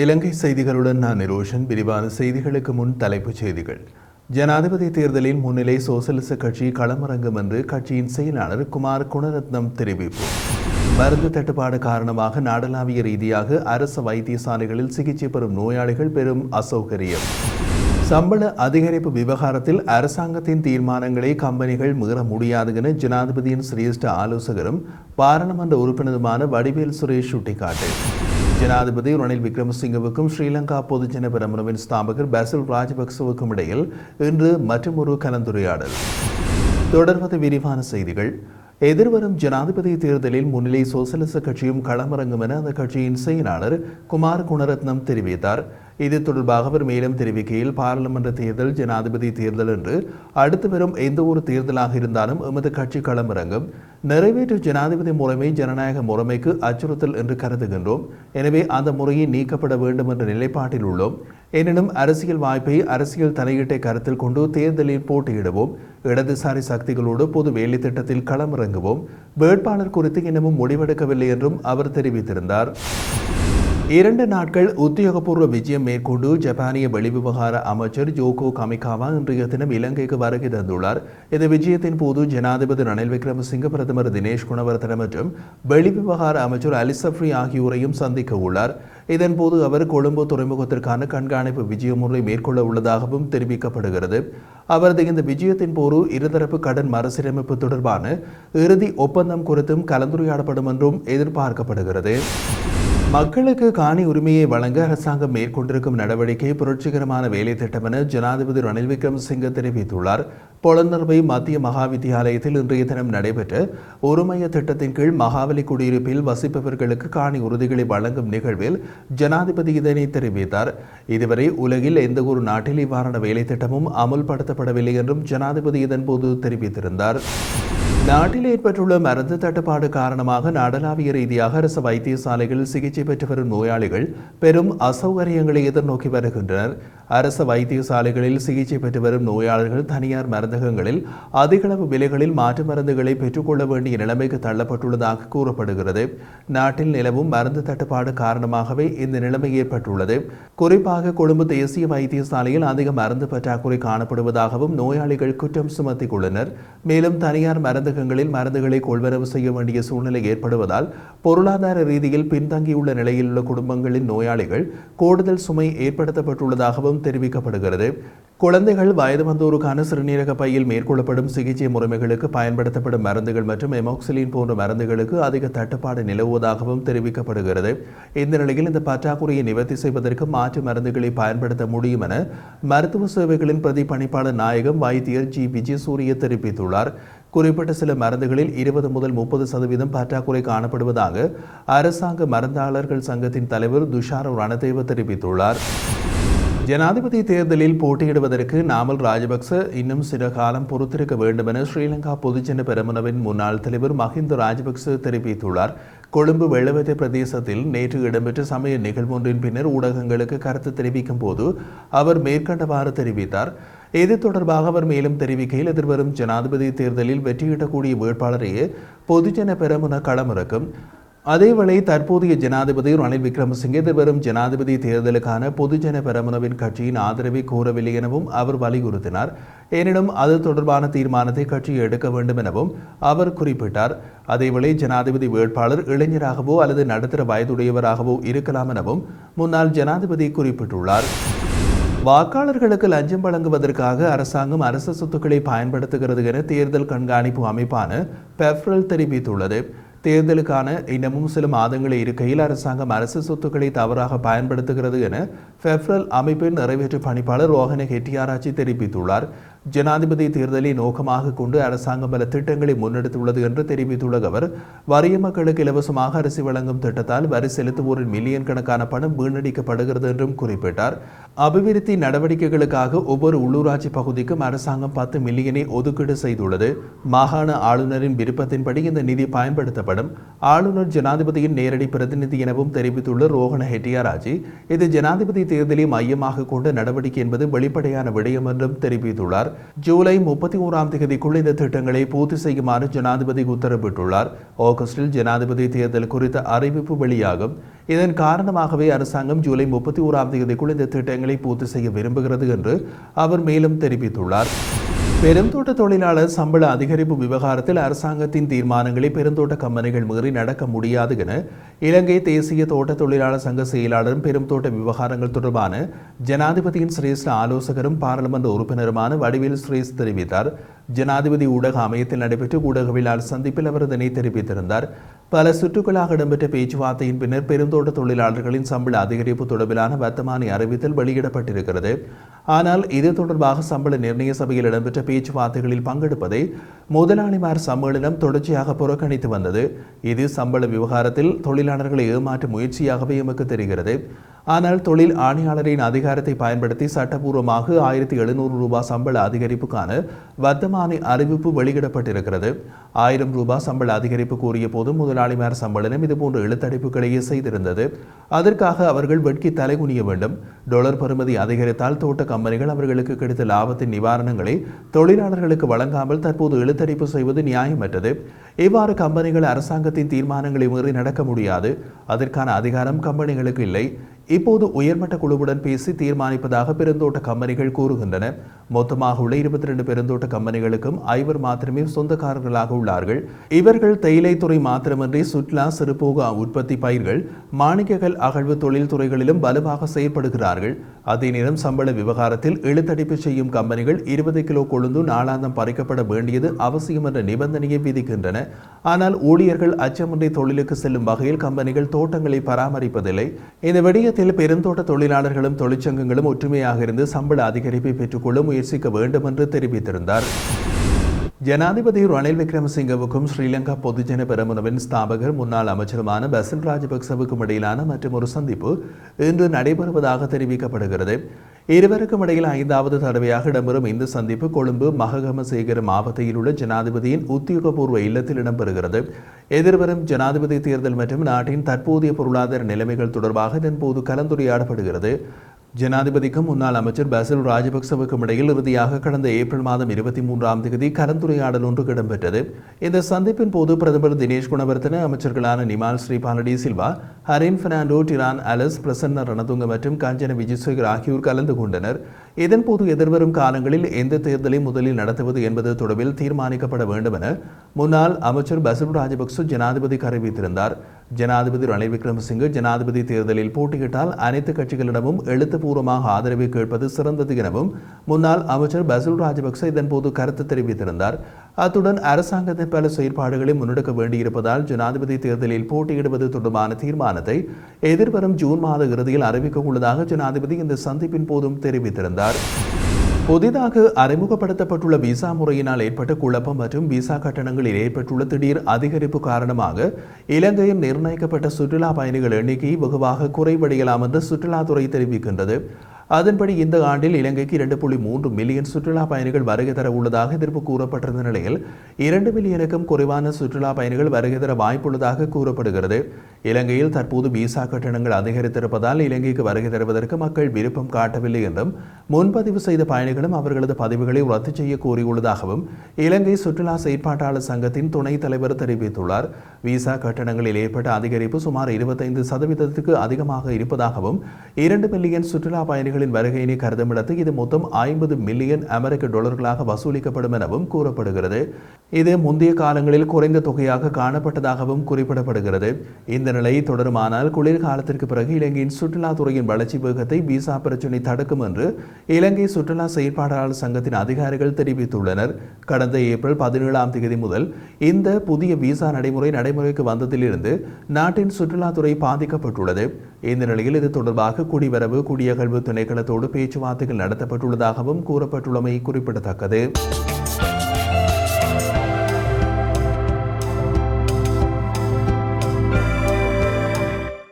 இலங்கை செய்திகளுடன் நான் நிரோஷன். விரிவான செய்திகளுக்கு முன் தலைப்புச் செய்திகள். ஜனாதிபதி தேர்தலில் முன்னிலை சோசலிச கட்சி களமிறங்கும் என்று கட்சியின் செயலாளர் குமார் குணரத்னம் தெரிவிப்பு. மருந்து தட்டுப்பாடு காரணமாக நாடளாவிய ரீதியாக அரசு வைத்தியசாலைகளில் சிகிச்சை பெறும் நோயாளிகள் பெரும் அசௌகரியம். சம்பள அதிகரிப்பு விவகாரத்தில் அரசாங்கத்தின் தீர்மானங்களை கம்பெனிகள் மீற முடியாது என ஜனாதிபதியின் சிரேஷ்ட ஆலோசகரும் பாராளுமன்ற உறுப்பினருமான வடிவேல் சுரேஷ் சுட்டிக்காட்டு. ஜனாதிபதி ரணில் விக்ரமசிங்கவுக்கும் ஸ்ரீலங்கா பொதுஜன பெரமுனவின் ஸ்தாபகர் பசில் ராஜபக்சவுக்கும் இடையில் இன்று மற்றொரு கலந்துரையாடல். தொடர்வது விரிவான செய்திகள். எதிர்வரும் ஜனாதிபதி தேர்தலில் முன்னிலை சோசலிச கட்சியும் களமிறங்கும் என அந்த கட்சியின் செயலாளர் குமார் குணரத்னம் தெரிவித்தார். இது தொடர்பாக அவர் மேலும் தெரிவிக்கையில், பாராளுமன்ற தேர்தல் ஜனாதிபதி தேர்தல் என்று அடுத்து வரும் எந்த ஒரு தேர்தலாக இருந்தாலும் எமது கட்சி களமிறங்கும். நிறைவேற்று ஜனாதிபதி முறைமை ஜனநாயக முறைமைக்கு அச்சுறுத்தல் என்று கருதுகின்றோம். எனவே அந்த முறையை நீக்கப்பட வேண்டும் என்ற நிலைப்பாட்டில் உள்ளோம். எனினும் அரசியல் வாய்ப்பை, அரசியல் தலையீட்டை கருத்தில் கொண்டு தேர்தலில் போட்டியிடுவோம். இடதுசாரி சக்திகளோடு பொது வேலை திட்டத்தில் களமிறங்குவோம். வேட்பாளர் குறித்து இன்னமும் முடிவெடுக்கவில்லை என்றும் அவர் தெரிவித்திருந்தார். 2 நாட்கள் உத்தியோகபூர்வ விஜயம் மேற்கொண்டு ஜப்பானிய வெளிவிவகார அமைச்சர் ஜோகோ கமிகாவா இன்றைய தினம் இலங்கைக்கு வருகை தந்துள்ளார். இந்த விஜயத்தின் போது ஜனாதிபதி ரணில் விக்ரமசிங்க, பிரதமர் தினேஷ் குணவர்தன மற்றும் வெளிவிவகார அமைச்சர் அலிசப்ரி ஆகியோரையும் சந்திக்க உள்ளார். இதன்போது அவர் கொழும்பு துறைமுகத்திற்கான கண்காணிப்பு விஜயம் ஒன்றை மேற்கொள்ள உள்ளதாகவும் தெரிவிக்கப்படுகிறது. அவரது இந்த விஜயத்தின் போது இருதரப்பு கடன் மறுசீரமைப்பு தொடர்பான இறுதி ஒப்பந்தம் குறித்தும் கலந்துரையாடப்படும் என்றும் எதிர்பார்க்கப்படுகிறது. மக்களுக்கு காணி உரிமையை வழங்க அரசாங்கம் மேற்கொண்டிருக்கும் நடவடிக்கை புரட்சிகரமான வேலை திட்டம் என ஜனாதிபதி ரணில் விக்ரமசிங்க தெரிவித்துள்ளார். பொலன்னறுவை மத்திய மகாவித்தியாலயத்தில் இன்றைய தினம் நடைபெற்ற ஒருமைய திட்டத்தின் கீழ் மகாவலி குடியிருப்பில் வசிப்பவர்களுக்கு காணி உறுதிகளை வழங்கும் நிகழ்வில் ஜனாதிபதி இதனை தெரிவித்தார். இதுவரை உலகில் எந்த ஒரு நாட்டில் இவ்வாறான வேலை திட்டமும் அமுல்படுத்தப்படவில்லை என்றும் ஜனாதிபதி இதன்போது தெரிவித்திருந்தார். நாட்டில் ஏற்பட்டுள்ள மருந்து தட்டுப்பாடு காரணமாக நாடளாவிய ரீதியாக அரசு வைத்தியசாலைகளில் சிகிச்சை பெற்று வரும் நோயாளிகள் பெரும் அசௌகரியங்களை எதிர்நோக்கி வருகின்றனர். அரசு வைத்தியசாலைகளில் சிகிச்சை பெற்று வரும் நோயாளர்கள் தனியார் மருந்தகங்களில் அதிகளவு விலைகளில் மாற்று மருந்துகளை பெற்றுக்கொள்ள வேண்டிய நிலைமைக்கு தள்ளப்பட்டுள்ளதாக கூறப்படுகிறது. நாட்டில் நிலவும் மருந்து தட்டுப்பாடு காரணமாகவே இந்த நிலைமை ஏற்பட்டுள்ளது. குறிப்பாக கொழும்பு தேசிய வைத்தியசாலையில் அதிக மருந்து பற்றாக்குறை காணப்படுவதாகவும் நோயாளிகள் குற்றம் சுமத்தியுள்ளனர். மேலும் தனியார் மருந்தகங்களில் மருந்துகளை கொள்வனவு செய்ய வேண்டிய சூழ்நிலை ஏற்படுவதால் பொருளாதார ரீதியில் பின்தங்கியுள்ள நிலையில் உள்ள குடும்பங்களின் நோயாளிகள் கூடுதல் சுமை ஏற்படுத்தப்பட்டுள்ளதாகவும் தெரிவிக்கப்படுகிறது. குழந்தைகள், வயது வந்தோருக்கான சிறுநீரக பையில் மேற்கொள்ளப்படும் சிகிச்சை முறைமைகளுக்கு பயன்படுத்தப்படும் மருந்துகள் மற்றும் எமோக்சிலின் போன்ற மருந்துகளுக்கு அதிக தட்டுப்பாடு நிலவுவதாகவும் தெரிவிக்கப்படுகிறது. இந்த நிலையில் இந்த பற்றாக்குறையை நிவர்த்தி செய்வதற்கு மாற்று மருந்துகளை பயன்படுத்த முடியும் என மருத்துவ சேவைகளின் பிரதி பணிப்பாளர் நாயகம் வைத்தியர் ஜி விஜயசூரிய தெரிவித்துள்ளார். குறிப்பிட்ட சில மருந்துகளில் 20 முதல் 30% பற்றாக்குறை காணப்படுவதாக அரசாங்க மருந்தாளர்கள் சங்கத்தின் தலைவர் துஷார ரணதேவ தெரிவித்துள்ளார். ஜனாதிபதி தேர்தலில் போட்டியிடுவதற்கு நாமல் ராஜபக்ச இன்னும் சில காலம் பொறுத்திருக்க வேண்டும் என ஸ்ரீலங்கா பொதுஜன பெரமுனவின் முன்னாள் தலைவர் மஹிந்த ராஜபக்ச தெரிவித்துள்ளார். கொழும்பு வெள்ளவத்தை பிரதேசத்தில் நேற்று இடம்பெற்ற சமய நிகழ்வொன்றின் பின்னர் ஊடகங்களுக்கு கருத்து தெரிவிக்கும் போது அவர் மேற்கண்டவாறு தெரிவித்தார். இது தொடர்பாக அவர் மேலும் தெரிவிக்கையில், எதிர்வரும் ஜனாதிபதி தேர்தலில் வெற்றியிடக்கூடிய வேட்பாளரையே பொதுஜன பெரமுன களமிறக்கும். அதேவேளை தற்போதைய ஜனாதிபதி ரணில் விக்ரமசிங்கே எதிர்வரும் ஜனாதிபதி தேர்தலுக்கான பொதுஜன பெரமுனவின் கட்சியின் ஆதரவை கோரவில்லை எனவும் அவர் வலியுறுத்தினார். எனினும் அது தொடர்பான தீர்மானத்தை கட்சி எடுக்க வேண்டும் எனவும் அவர் குறிப்பிட்டார். அதேவேளை ஜனாதிபதி வேட்பாளர் இளைஞராகவோ அல்லது நடுத்தர வயதுடையவராகவோ இருக்கலாம் எனவும் முன்னாள் ஜனாதிபதி குறிப்பிட்டுள்ளார். வாக்காளர்களுக்கு லஞ்சம் வழங்குவதற்காக அரசாங்கம் அரசு சொத்துக்களை பயன்படுத்துகிறது என தேர்தல் கண்காணிப்பு அமைப்பான பெப்ரல் தெரிவித்துள்ளது. தேர்தலுக்கான இன்னமும் சில மாதங்களே இருக்கையில் அரசாங்கம் அரசு சொத்துக்களை தவறாக பயன்படுத்துகிறது என பெப்ரல் அமைப்பின் நிறைவேற்று பணிப்பாளர் ரோஹன ஹெட்டியாராச்சி தெரிவித்துள்ளார். ஜனாதிபதி தேர்தலை நோக்கமாக கொண்டு அரசாங்கம் பல திட்டங்களை முன்னெடுத்துள்ளது என்று தெரிவித்துள்ள அவர், வறிய மக்களுக்கு இலவசமாக அரிசி வழங்கும் திட்டத்தால் வரி செலுத்துவோரின் மில்லியன் கணக்கான பணம் வீணடிக்கப்படுகிறது என்றும் குறிப்பிட்டார். அபிவிருத்தி நடவடிக்கைகளுக்காக ஒவ்வொரு உள்ளூராட்சி பகுதிக்கும் அரசாங்கம் 10 மில்லியனை ஒதுக்கீடு செய்துள்ளது. மாகாண ஆளுநரின் விருப்பத்தின்படி இந்த நிதி பயன்படுத்தப்படும். ஆளுநர் ஜனாதிபதியின் நேரடி பிரதிநிதி எனவும் தெரிவித்துள்ள ரோஹன ஹெட்டியாராஜி, இது ஜனாதிபதி தேர்தலை மையமாக கொண்ட நடவடிக்கை என்பது வெளிப்படையான விடயம் என்றும் தெரிவித்துள்ளார். ஜூலை 31ஆம் தேதிக்குள் இந்த திட்டங்களை பூர்த்தி செய்யுமாறு ஜனாதிபதி உத்தரவிட்டுள்ளார். ஆகஸ்டில் ஜனாதிபதி தேர்தல் குறித்த அறிவிப்பு வெளியாகும். இதன் காரணமாகவே அரசாங்கம் ஜூலை 31ஆம் தேதிக்குள் இந்த திட்டங்களை பூர்த்தி செய்ய விரும்புகிறது என்று அவர் மேலும் தெரிவித்துள்ளார். பெருந்தோட்ட தொழிலாளர் சம்பள அதிகரிப்பு விவகாரத்தில் அரசாங்கத்தின் தீர்மானங்களை பெருந்தோட்ட கம்பெனிகள் மீறி நடக்க முடியாது என இலங்கை தேசிய தோட்ட தொழிலாளர் சங்க செயலாளரும் பெருந்தோட்ட விவகாரங்கள் தொடர்பான ஜனாதிபதியின் சிரேஷ்ட ஆலோசகரும் பாராளுமன்ற உறுப்பினருமான வடிவேல் சுரேஷ் தெரிவித்தார். ஜனாதிபதி ஊடக அமையத்தில் நடைபெற்ற ஊடகவியலாளர் சந்திப்பில் அவர் இதனை தெரிவித்திருந்தார். பல சுற்றுகளாக இடம்பெற்ற பேச்சுவார்த்தையின் பின்னர் பெருந்தோட்ட தொழிலாளர்களின் சம்பள அதிகரிப்பு தொடர்பிலான வர்த்தமானி அறிவித்தல் வெளியிடப்பட்டிருக்கிறது. ஆனால் இது தொடர்பாக சம்பள நிர்ணய சபையில் இடம்பெற்ற பேச்சுவார்த்தைகளில் பங்கெடுப்பதை முதலாளிமார் சம்மேளனம் தொடர்ச்சியாக புறக்கணித்து வந்தது. இது சம்பள விவகாரத்தில் தொழிலாளர்களை ஏமாற்றும் முயற்சியாகவே எமக்கு தெரிகிறது. ஆனால் தொழில் ஆணையாளரின் அதிகாரத்தை பயன்படுத்தி சட்டப்பூர்வமாக 1700 ரூபாய் சம்பள அதிகரிப்புக்கான வர்த்தமானி அறிவிப்பு வெளியிடப்பட்டிருக்கிறது. 1000 ரூபாய் சம்பள அதிகரிப்பு கூறிய போது முதலாளிமார் சம்பளம் இதுபோன்ற இழுத்தடிப்புகளையே செய்திருந்தது. அதற்காக அவர்கள் வெட்கி தலைகுனிய வேண்டும். டாலர் பெறுமதி அதிகரித்தால் தோட்ட கம்பெனிகள் அவர்களுக்கு கிடைத்த லாபத்தின் நிவாரணங்களை தொழிலாளர்களுக்கு வழங்காமல் தற்போது இழுத்தடிப்பு செய்வது நியாயமற்றது. இவ்வாறு கம்பெனிகள் அரசாங்கத்தின் தீர்மானங்களை மீறி நடக்க முடியாது. அதற்கான அதிகாரம் கம்பெனிகளுக்கு இல்லை. இப்போது உயர்மட்ட குழுவுடன் பேசி தீர்மானிப்பதாக பெருந்தோட்ட கம்பெனிகள் கூறுகின்றன. மொத்தமாக உள்ள 22 பெருந்தோட்ட கம்பெனிகளுக்கும் 5 மாத்திரமே சொந்தக்காரர்களாக உள்ளார்கள். இவர்கள் தேயிலைத்துறை மாத்திரமின்றி சுற்றுலா, சிறுபோக உற்பத்தி பயிர்கள், மாணிக்கக்கல் அகழ்வு தொழில் துறைகளிலும் வலுவாக செயல்படுகிறார்கள். அதே நேரம் சம்பள விவகாரத்தில் இழுத்தடிப்பு செய்யும் கம்பெனிகள் 20 கிலோ கொழுந்து நாளாந்தம் பறிக்கப்பட வேண்டியது அவசியம் என்ற நிபந்தனையை விதிக்கின்றன. ஆனால் ஊழியர்கள் அச்சமின்றி தொழிலுக்கு செல்லும் வகையில் கம்பெனிகள் தோட்டங்களை பராமரிப்பதில்லை. இந்த விடயத்தில் பெருந்தோட்ட தொழிலாளர்களும் தொழிற்சங்கங்களும் ஒற்றுமையாக இருந்து சம்பள அதிகரிப்பை பெற்றுக்கொள்ள முயற்சிக்க வேண்டும் என்று தெரிவித்திருந்தார். ஜனாதிபதி ரணில் விக்ரமசிங்கவுக்கும் ஸ்ரீலங்கா பொதுஜன பெரமுனவின் ஸ்தாபகர் முன்னாள் அமைச்சருமான பசில் ராஜபக்சவுக்கும் இடையிலான மற்றொரு சந்திப்பு இன்று நடைபெறுவதாக தெரிவிக்கப்படுகிறது. இருவருக்கும் இடையில் 5வது தடவையாக இடம்பெறும் இந்த சந்திப்பு கொழும்பு மககமசேகர மாவட்டத்தில் உள்ள ஜனாதிபதியின் உத்தியோகபூர்வ இல்லத்தில் இடம்பெறுகிறது. எதிர்வரும் ஜனாதிபதி தேர்தல் மற்றும் நாட்டின் தற்போதைய பொருளாதார நிலைமைகள் தொடர்பாக இதன்போது கலந்துரையாடப்படுகிறது. ஜனாதிபதிக்கும் முன்னாள் அமைச்சர் பசில் ராஜபக்சவுக்கும் இடையில் இறுதியாக கடந்த ஏப்ரல் மாதம் 23ஆம் தேதி கலந்துரையாடல் ஒன்று இடம்பெற்றது. இந்த சந்திப்பின் போது பிரதமர் தினேஷ் குணவர்த்தன, அமைச்சர்களான நிமால் ஸ்ரீபாலடி சில்வா, ஹரின் பெர்னாண்டோ, டிரான் அலஸ், பிரசன்ன ரணதுங்க மற்றும் காஞ்சன விஜயசேகர் ஆகியோர் கலந்து கொண்டனர். இதன்போது எதிர்வரும் காலங்களில் எந்த தேர்தலை முதலில் நடத்துவது என்பது தொடர்பில் தீர்மானிக்கப்பட வேண்டும் என முன்னாள் அமைச்சர் பசில் ராஜபக்ச ஜனாதிபதிக்கு அறிவித்திருந்தார். ஜனாதிபதி ரணில் விக்ரமசிங்கே ஜனாதிபதி தேர்தலில் போட்டியிட்டால் அனைத்து கட்சிகளிடமும் எழுத்துப்பூர்வமாக ஆதரவை கேட்பது சிறந்தது எனவும் முன்னாள் அமைச்சர் பசில் ராஜபக்ச இதன்போது கருத்து தெரிவித்திருந்தார். அத்துடன் அரசாங்கத்தின் பல செயற்பாடுகளை முன்னெடுக்க வேண்டியிருப்பதால் ஜனாதிபதி தேர்தலில் போட்டியிடுவது தொடர்பான தீர்மானத்தை எதிர்வரும் ஜூன் மாத இறுதியில் அறிவிக்க உள்ளதாக ஜனாதிபதி இந்த சந்திப்பின் போதும் தெரிவித்திருந்தார். புதிதாக அறிமுகப்படுத்தப்பட்டுள்ள விசா முறையினால் ஏற்பட்ட குழப்பம் மற்றும் விசா கட்டணங்களில் ஏற்பட்டுள்ள திடீர் அதிகரிப்பு காரணமாக இலங்கையில் நிர்ணயிக்கப்பட்ட சுற்றுலா பயணிகள் எண்ணிக்கை வெகுவாக குறைவடையலாம் என்று சுற்றுலாத்துறை தெரிவிக்கின்றது. அதன்படி இந்த ஆண்டில் இலங்கைக்கு 2.3 மில்லியன் சுற்றுலா பயணிகள் வருகை தர உள்ளதாக எதிர்ப்பு கூறப்பட்டிருந்த நிலையில் 2 மில்லியனுக்கும் குறைவான சுற்றுலா பயணிகள் வருகை தர வாய்ப்புள்ளதாக கூறப்படுகிறது. இலங்கையில் தற்போது விசா கட்டணங்கள் அதிகரித்திருப்பதால் இலங்கைக்கு வருகை தருவதற்கு மக்கள் விருப்பம் காட்டவில்லை என்றும் முன்பதிவு செய்த பயணிகளும் அவர்களது பதிவுகளை ரத்து செய்ய கோரியுள்ளதாகவும் இலங்கை சுற்றுலா செயற்பாட்டாளர் சங்கத்தின் துணைத் தலைவர் தெரிவித்துள்ளார். விசா கட்டணங்களில் ஏற்பட்ட அதிகரிப்பு சுமார் 25% அதிகமாக இருப்பதாகவும் 2 மில்லியன் சுற்றுலா பயணிகளின் வருகையினை கருதமிடத்து இது மொத்தம் 50 மில்லியன் அமெரிக்க டாலர்களாக வசூலிக்கப்படும் எனவும் கூறப்படுகிறது. இது முந்தைய காலங்களில் குறைந்த தொகையாக காணப்பட்டதாகவும் குறிப்பிடப்படுகிறது. இந்த நிலை தொடருமானால் குளிர்காலத்திற்கு பிறகு இலங்கையின் சுற்றுலாத்துறையின் வளர்ச்சி வேகத்தை விசா பிரச்சினை தடுக்கும் என்று இலங்கை சுற்றுலா செயற்பாட்டாளர் சங்கத்தின் அதிகாரிகள் தெரிவித்துள்ளனர். கடந்த ஏப்ரல் 17ஆம் தேதி முதல் இந்த புதிய விசா நடைமுறைக்கு வந்ததிலிருந்து நாட்டின் சுற்றுலாத்துறை பாதிக்கப்பட்டுள்ளது. இந்த நிலையில் இது தொடர்பாக குடிவரவு குடியகழ்வு திணைக்களத்தோடு பேச்சுவார்த்தைகள் நடத்தப்பட்டுள்ளதாகவும் கூறப்பட்டுள்ளமை குறிப்பிடத்தக்கது.